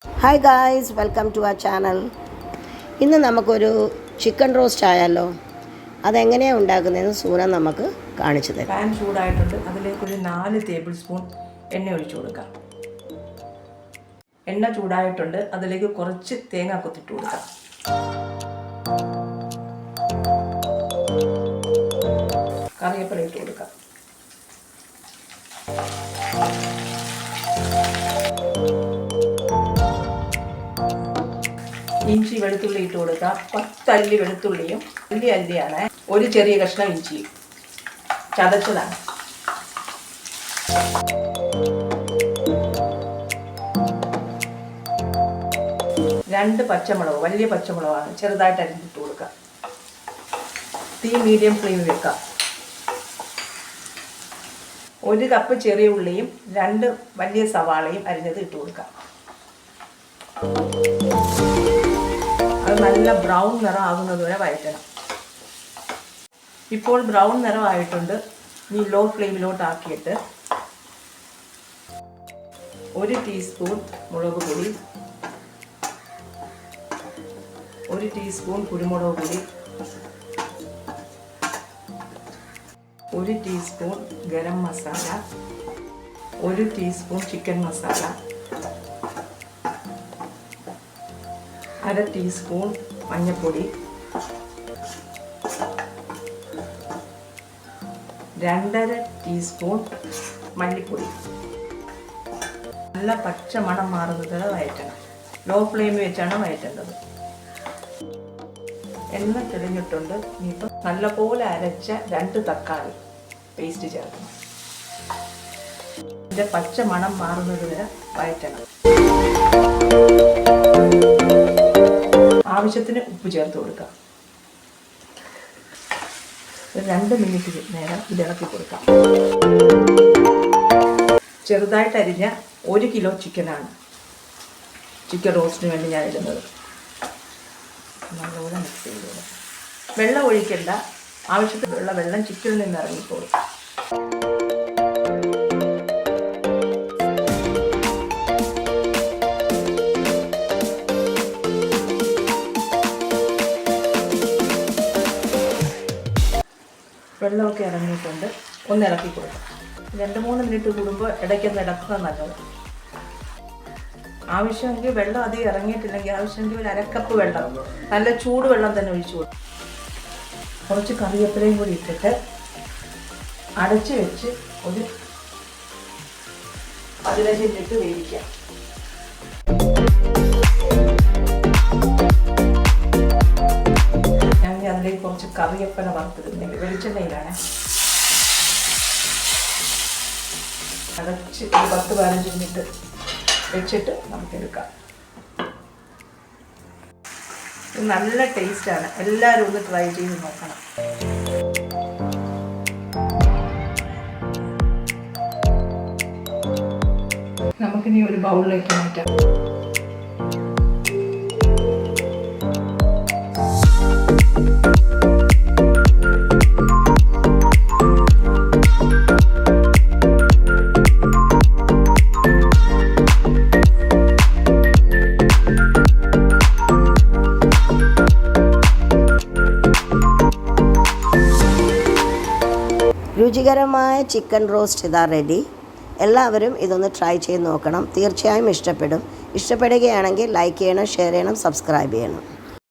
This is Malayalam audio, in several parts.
Hi guys, welcome to our channel. ഇന്ന് നമുക്കൊരു ചിക്കൻ റോസ്റ്റ് ആയാലോ. അതെങ്ങനെയാണ് ഉണ്ടാക്കുന്നതെന്ന് സൂന നമുക്ക് കാണിച്ചു തരാം. പാൻ ചൂടായിട്ടുണ്ട്. അതിലേക്കൊരു 4 ടേബിൾ സ്പൂൺ എണ്ണ ഒഴിച്ചു കൊടുക്കാം. എണ്ണ ചൂടായിട്ടുണ്ട്. അതിലേക്ക് കുറച്ച് തേങ്ങ കൊത്തിട്ട് കൊടുക്കാം. കറിവേപ്പില ഇട്ട് കൊടുക്കാം. ഇഞ്ചി വെളുത്തുള്ളി ഇട്ട് കൊടുക്കാം. 10 അല്ലി വെളുത്തുള്ളിയും അല്ലിയാണ്. ഒരു ചെറിയ കഷ്ണം ഇഞ്ചിയും ചതച്ചതാണ്. രണ്ട് പച്ചമുളക്, വലിയ പച്ചമുളകാണ്, ചെറുതായിട്ട് അരിഞ്ഞിട്ട് കൊടുക്കാം. തീ മീഡിയം ഫ്ലെയിമിൽ വെക്കാം. 1 കപ്പ് ചെറിയ ഉള്ളിയും 2 വലിയ സവാളയും അരിഞ്ഞത് ഇട്ട് കൊടുക്കാം. അത് നല്ല ബ്രൗൺ നിറം ആകുന്നത് വരെ വഴറ്റണം. ഇപ്പോൾ ബ്രൗൺ നിറമായിട്ടുണ്ട്. ഇനി ലോ ഫ്ലെയിമിലോട്ട് ആക്കിയിട്ട് 1 ടീസ്പൂൺ മുളക് പൊടി, 1 ടീസ്പൂൺ കുരുമുളക് പൊടി, 1 teaspoon garam masala, 1 teaspoon chicken masala, 1/2 teaspoon മഞ്ഞൾപ്പൊടി, 2.5 ടീസ്പൂൺ മല്ലിപ്പൊടി. നല്ല പച്ച മണം മാറുന്നത് വഴറ്റണം. ലോ ഫ്ലെയിമിൽ വെച്ചാണ് വഴറ്റേണ്ടത്. എണ്ണ തെളിഞ്ഞിട്ടുണ്ട്. ഇനിയിപ്പം നല്ലപോലെ അരച്ച 2 തക്കാളി പേസ്റ്റ് ചേർക്കണം. ഇതിൻ്റെ പച്ച മണം മാറുന്നത് വരെ വഴറ്റണം. ആവശ്യത്തിന് ഉപ്പ് ചേർത്ത് കൊടുക്കാം. 2 മിനിറ്റ് നേരം ഇതിളക്കി കൊടുക്കാം. ചെറുതായിട്ട് അരിഞ്ഞ 1 കിലോ ചിക്കനാണ് ചിക്കൻ റോസ്റ്റിന് വേണ്ടി ഞാൻ ഇടുന്നത്. നല്ലപോലെ മിക്സ് ചെയ്ത് കൊടുക്കാം. വെള്ളം ഒഴിക്കണ്ട. ആവശ്യത്തിനുള്ള വെള്ളം ചിക്കനിൽ നിന്ന് ഇറങ്ങിക്കോളും. വെള്ളമൊക്കെ ഇറങ്ങിയിട്ടുണ്ട്. ഒന്ന് ഇളക്കി കൊടുക്കാം. 2-3 മിനിറ്റ് കൂടുമ്പോൾ ഇടയ്ക്കൊന്ന് ഇളക്കുന്നത് നല്ലത്. ആവശ്യമെങ്കിൽ വെള്ളം അധികം ഇറങ്ങിയിട്ടില്ലെങ്കിൽ ആവശ്യമെങ്കിൽ 1/2 കപ്പ് വെള്ളം, നല്ല ചൂട് വെള്ളം തന്നെ ഒഴിച്ചു കൊടുക്കും. കുറച്ച് കറിവേപ്പിലയും കൂടി ഇട്ടിട്ട് അടച്ച് വെച്ച് ഒരു 15 മിനിറ്റ് വേവിക്കാം. അതിലേക്ക് കുറച്ച് കറിവേപ്പില വറുത്തിരുന്നെങ്കിൽ വെളിച്ചെണ്ണയിലാണ്. അടച്ച് 10-15 മിനിറ്റ് വെച്ചിട്ട് നമുക്കെടുക്കാം. നല്ല ടേസ്റ്റാണ്. എല്ലാവരും ഒന്ന് ട്രൈ ചെയ്ത് നോക്കണം. നമുക്കിനി ഒരു ബൗളിലേക്ക് മാറ്റാം. രുചികരമായ ചിക്കൻ റോസ്റ്റ് ഇതാ റെഡി. എല്ലാവരും ഇതൊന്ന് ട്രൈ ചെയ്ത് നോക്കണം. തീർച്ചയായും ഇഷ്ടപ്പെടും. ഇഷ്ടപ്പെടുകയാണെങ്കിൽ ലൈക്ക് ചെയ്യണം, ഷെയർ ചെയ്യണം, സബ്സ്ക്രൈബ് ചെയ്യണം.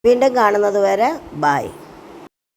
വീണ്ടും കാണുന്നത് വരെ ബൈ.